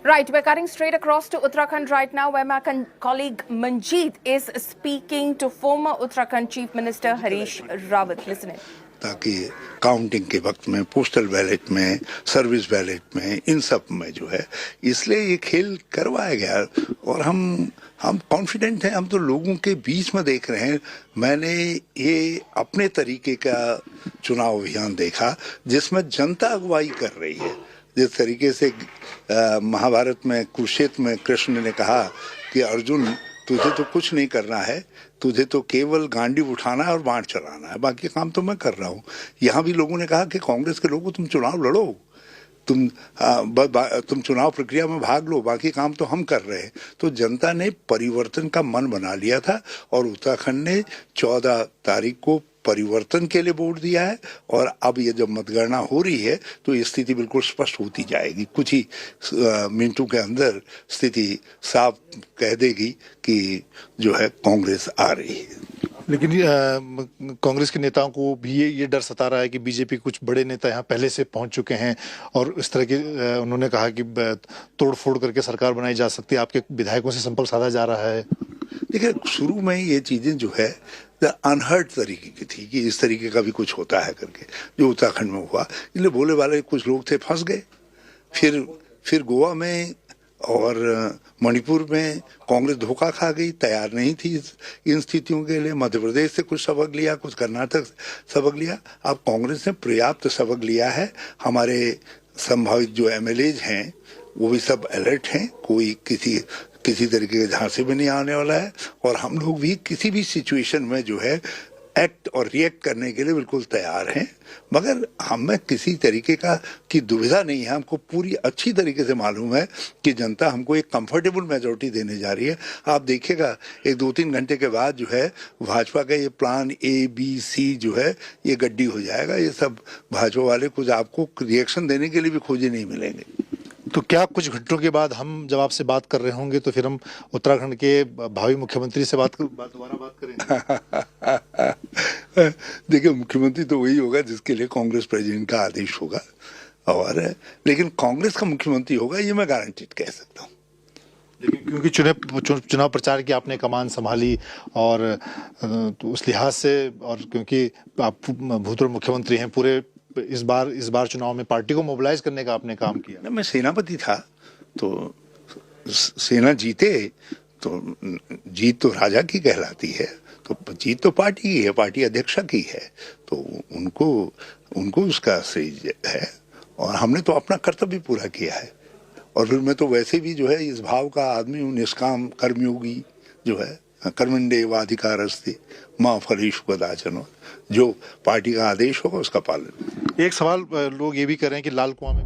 Right, we're cutting straight across to Uttarakhand right now, where my colleague Manjeet is speaking to former Uttarakhand Chief Minister Harish Rawat. Listen in. ताकि counting के वक्त में postal ballot में, service ballot में, इन सब में जो है, इसलिए ये खेल करवाया गया और हम कॉन्फिडेंट हैं। हम तो लोगों के बीच में देख रहे हैं। मैंने ये अपने तरीके का चुनाव अभियान देखा जिसमें जनता अगुवाई कर रही है। जिस तरीके से महाभारत में कुरुक्षेत्र में कृष्ण ने कहा कि अर्जुन तुझे तो कुछ नहीं करना है, तुझे तो केवल गांडीव उठाना है और बाण चलाना है, बाकी काम तो मैं कर रहा हूँ। यहाँ भी लोगों ने कहा कि कांग्रेस के लोगों तुम चुनाव लड़ो, तुम चुनाव प्रक्रिया में भाग लो, बाकी काम तो हम कर रहे हैं। तो जनता ने परिवर्तन का मन बना लिया था और उत्तराखंड ने 14 तारीख को परिवर्तन के लिए वोट दिया है। और अब ये जब मतगणना हो रही है तो ये स्थिति बिल्कुल स्पष्ट होती जाएगी। कुछ ही मिनटों के अंदर स्थिति साफ कह देगी कि जो है कांग्रेस आ रही है। लेकिन कांग्रेस के नेताओं को भी ये डर सता रहा है कि बीजेपी कुछ बड़े नेता यहाँ पहले से पहुंच चुके हैं और इस तरह के उन्होंने कहा कि तोड़फोड़ करके सरकार बनाई जा सकती है। आपके विधायकों से संपर्क साधा जा रहा है। देखिए, शुरू में ये चीजें जो है अनहर्ड तरीके की थी कि इस तरीके का भी कुछ होता है करके, जो उत्तराखंड में हुआ। इसलिए बोले वाले कुछ लोग थे, फंस गए। फिर गोवा में और मणिपुर में कांग्रेस धोखा खा गई, तैयार नहीं थी इन स्थितियों के लिए। मध्य प्रदेश से कुछ सबक लिया, कुछ कर्नाटक सबक लिया। अब कांग्रेस ने पर्याप्त सबक लिया है। हमारे संभावित जो एमएलएज हैं वो भी सब अलर्ट हैं, कोई किसी तरीके के झांसे में नहीं आने वाला है। और हम लोग भी किसी भी सिचुएशन में जो है एक्ट और रिएक्ट करने के लिए बिल्कुल तैयार हैं। मगर हमें किसी तरीके की दुविधा नहीं है। हमको पूरी अच्छी तरीके से मालूम है कि जनता हमको एक कंफर्टेबल मेजॉरिटी देने जा रही है। आप देखिएगा, एक 2-3 घंटे के बाद जो है भाजपा का ये प्लान ABC जो है ये गड्डी हो जाएगा। ये सब भाजपा वाले कुछ आपको रिएक्शन देने के लिए भी खोजे नहीं मिलेंगे। तो क्या कुछ घंटों के बाद हम जब आपसे बात कर रहे होंगे तो फिर हम उत्तराखंड के भावी मुख्यमंत्री से दोबारा बात करेंगे? देखिए, मुख्यमंत्री तो वही होगा जिसके लिए कांग्रेस प्रेसिडेंट का आदेश होगा। और लेकिन कांग्रेस का मुख्यमंत्री होगा ये मैं गारंटीड कह सकता हूँ। लेकिन क्योंकि चुनाव प्रचार की आपने कमान संभाली और तो उस लिहाज से, और क्योंकि आप भूतपूर्व मुख्यमंत्री हैं, पूरे इस बार चुनाव में पार्टी को मोबिलाइज करने का आपने काम किया। मैं सेनापति था, तो सेना जीते तो जीत तो राजा की कहलाती है, तो जीत तो पार्टी की है, पार्टी अध्यक्षा की है। तो उनको उसका श्रेय है और हमने तो अपना कर्तव्य पूरा किया है। और फिर मैं तो वैसे भी जो है इस भाव का आदमी हूँ, निष्काम कर्मयोगी जो है, कर्मण्येवाधिकारस्ते मा फलेषु कदाचन। जो पार्टी का आदेश होगा उसका पालन। एक सवाल लोग ये भी कर रहे हैं कि लाल कुआं में